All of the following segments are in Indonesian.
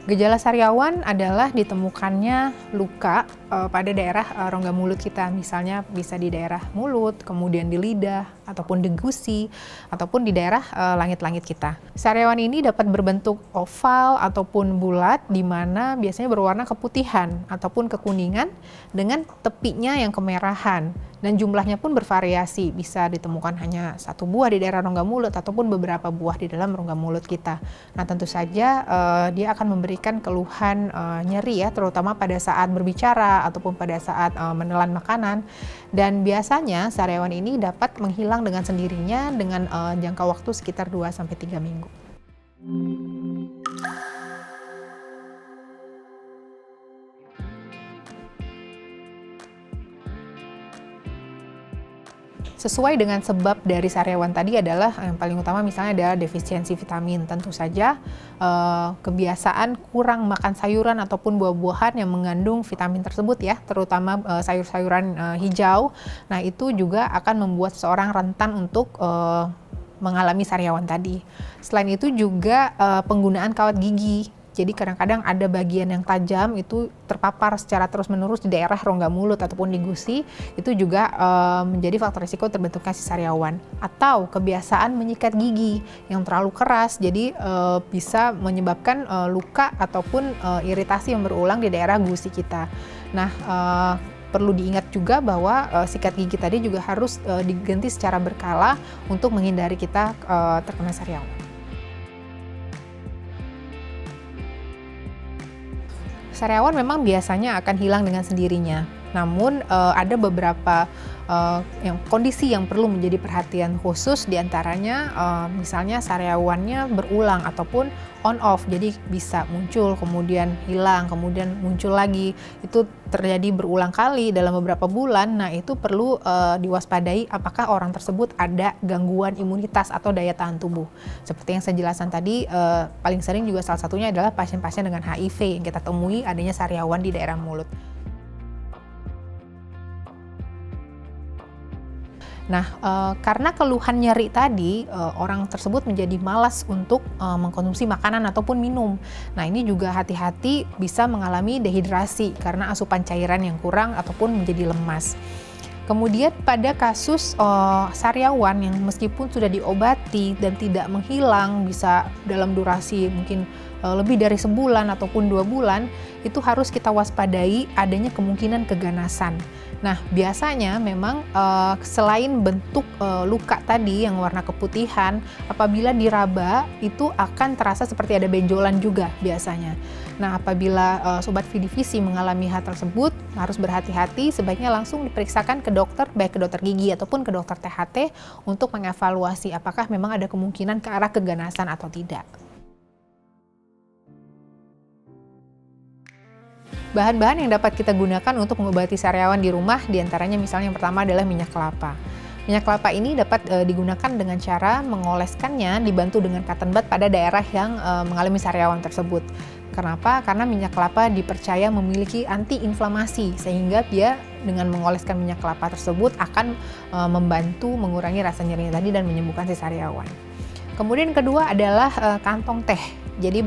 Gejala sariawan adalah ditemukannya luka pada daerah rongga mulut kita, misalnya bisa di daerah mulut, kemudian di lidah, ataupun di gusi, ataupun di daerah langit-langit kita. Sariawan ini dapat berbentuk oval ataupun bulat, di mana biasanya berwarna keputihan ataupun kekuningan dengan tepinya yang kemerahan. Dan jumlahnya pun bervariasi, bisa ditemukan hanya satu buah di daerah rongga mulut ataupun beberapa buah di dalam rongga mulut kita. Nah, tentu saja dia akan memberikan keluhan nyeri ya, terutama pada saat berbicara ataupun pada saat menelan makanan. Dan biasanya sariawan ini dapat menghilang dengan sendirinya dengan jangka waktu sekitar 2-3 minggu. Sesuai dengan sebab dari sariawan tadi adalah yang paling utama misalnya adalah defisiensi vitamin. Tentu saja kebiasaan kurang makan sayuran ataupun buah-buahan yang mengandung vitamin tersebut ya, terutama sayur-sayuran hijau. Nah, itu juga akan membuat seseorang rentan untuk mengalami sariawan tadi. Selain itu juga penggunaan kawat gigi. Jadi kadang-kadang ada bagian yang tajam itu terpapar secara terus-menerus di daerah rongga mulut ataupun di gusi, itu juga menjadi faktor risiko terbentuknya si sariawan. Atau kebiasaan menyikat gigi yang terlalu keras, jadi bisa menyebabkan luka ataupun iritasi yang berulang di daerah gusi kita. Nah, perlu diingat juga bahwa sikat gigi tadi juga harus diganti secara berkala untuk menghindari kita terkena sariawan. Sariawan memang biasanya akan hilang dengan sendirinya. Namun ada beberapa kondisi yang perlu menjadi perhatian khusus, diantaranya misalnya sariawannya berulang ataupun on off, jadi bisa muncul kemudian hilang kemudian muncul lagi, itu terjadi berulang kali dalam beberapa bulan. Nah, itu perlu diwaspadai apakah orang tersebut ada gangguan imunitas atau daya tahan tubuh. Seperti yang saya jelaskan tadi, paling sering juga salah satunya adalah pasien-pasien dengan HIV yang kita temui adanya sariawan di daerah mulut. Nah, karena keluhan nyeri tadi, orang tersebut menjadi malas untuk mengkonsumsi makanan ataupun minum. Nah, ini juga hati-hati bisa mengalami dehidrasi karena asupan cairan yang kurang ataupun menjadi lemas. Kemudian pada kasus sariawan yang meskipun sudah diobati dan tidak menghilang, bisa dalam durasi mungkin lebih dari sebulan ataupun 2 bulan, itu harus kita waspadai adanya kemungkinan keganasan. Nah, biasanya memang selain bentuk luka tadi yang warna keputihan, apabila diraba itu akan terasa seperti ada benjolan juga biasanya. Nah, apabila sobat Vidivisi mengalami hal tersebut, harus berhati-hati, sebaiknya langsung diperiksakan ke dokter, baik ke dokter gigi ataupun ke dokter THT untuk mengevaluasi apakah memang ada kemungkinan ke arah keganasan atau tidak. Bahan-bahan yang dapat kita gunakan untuk mengobati sariawan di rumah, diantaranya misalnya yang pertama adalah minyak kelapa. Minyak kelapa ini dapat digunakan dengan cara mengoleskannya dibantu dengan cotton bud pada daerah yang mengalami sariawan tersebut. Kenapa? Karena minyak kelapa dipercaya memiliki anti-inflamasi, sehingga dia dengan mengoleskan minyak kelapa tersebut akan membantu mengurangi rasa nyerinya tadi dan menyembuhkan si sariawan. Kemudian kedua adalah kantong teh. Jadi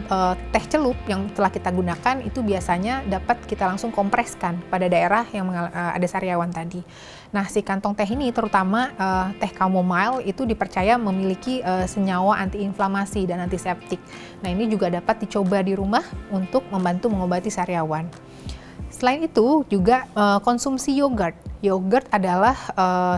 teh celup yang telah kita gunakan itu biasanya dapat kita langsung kompreskan pada daerah yang ada sariawan tadi. Nah, si kantong teh ini terutama teh chamomile itu dipercaya memiliki senyawa antiinflamasi dan antiseptik. Nah, ini juga dapat dicoba di rumah untuk membantu mengobati sariawan. Selain itu juga konsumsi yogurt. Yogurt adalah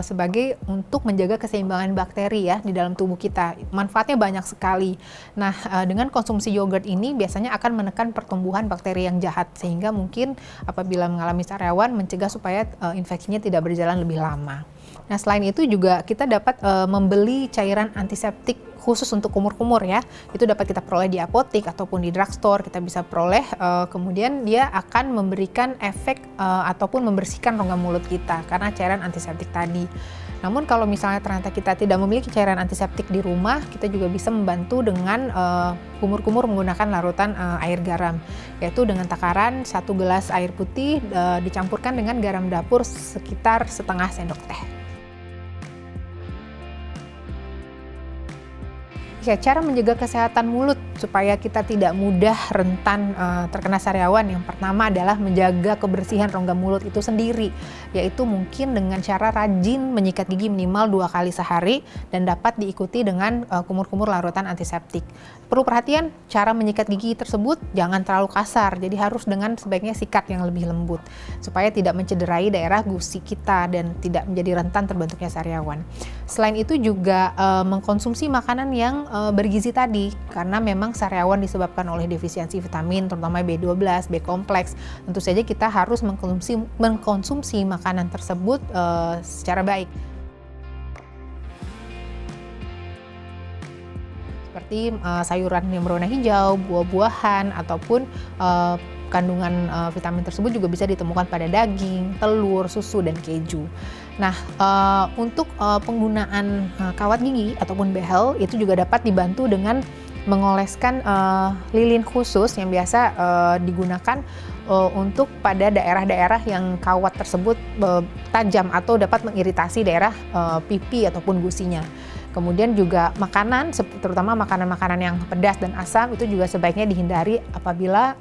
sebagai untuk menjaga keseimbangan bakteri ya di dalam tubuh kita. Manfaatnya banyak sekali. Nah, dengan konsumsi yogurt ini biasanya akan menekan pertumbuhan bakteri yang jahat, sehingga mungkin apabila mengalami sariawan mencegah supaya infeksinya tidak berjalan lebih lama. Nah, selain itu juga kita dapat membeli cairan antiseptik khusus untuk kumur-kumur ya. Itu dapat kita peroleh di apotik ataupun di drugstore, kita bisa peroleh, kemudian dia akan memberikan efek ataupun membersihkan rongga mulut kita karena cairan antiseptik tadi. Namun kalau misalnya ternyata kita tidak memiliki cairan antiseptik di rumah, kita juga bisa membantu dengan kumur-kumur menggunakan larutan air garam, yaitu dengan takaran 1 gelas air putih dicampurkan dengan garam dapur sekitar setengah sendok teh. Oke, cara menjaga kesehatan mulut supaya kita tidak mudah rentan terkena sariawan, yang pertama adalah menjaga kebersihan rongga mulut itu sendiri, yaitu mungkin dengan cara rajin menyikat gigi minimal 2 kali sehari dan dapat diikuti dengan kumur-kumur larutan antiseptik. Perlu perhatian, cara menyikat gigi tersebut jangan terlalu kasar, jadi harus dengan sebaiknya sikat yang lebih lembut supaya tidak mencederai daerah gusi kita dan tidak menjadi rentan terbentuknya sariawan. Selain itu juga mengkonsumsi makanan yang bergizi tadi, karena memang sariawan disebabkan oleh defisiensi vitamin terutama B12, B kompleks. Tentu saja kita harus mengkonsumsi makanan tersebut secara baik. Seperti sayuran yang berwarna hijau, buah-buahan, ataupun kandungan vitamin tersebut juga bisa ditemukan pada daging, telur, susu, dan keju. Nah, untuk penggunaan kawat gigi ataupun behel itu juga dapat dibantu dengan mengoleskan lilin khusus yang biasa digunakan untuk pada daerah-daerah yang kawat tersebut tajam atau dapat mengiritasi daerah pipi ataupun gusinya. Kemudian juga makanan, terutama makanan-makanan yang pedas dan asam itu juga sebaiknya dihindari apabila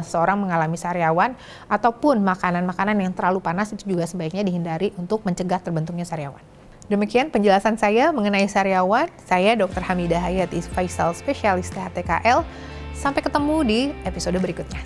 seorang mengalami sariawan, ataupun makanan-makanan yang terlalu panas itu juga sebaiknya dihindari untuk mencegah terbentuknya sariawan. Demikian penjelasan saya mengenai sariawan. Saya Dr. Hamidah Hayati Faisal, spesialis THT KL. Sampai ketemu di episode berikutnya.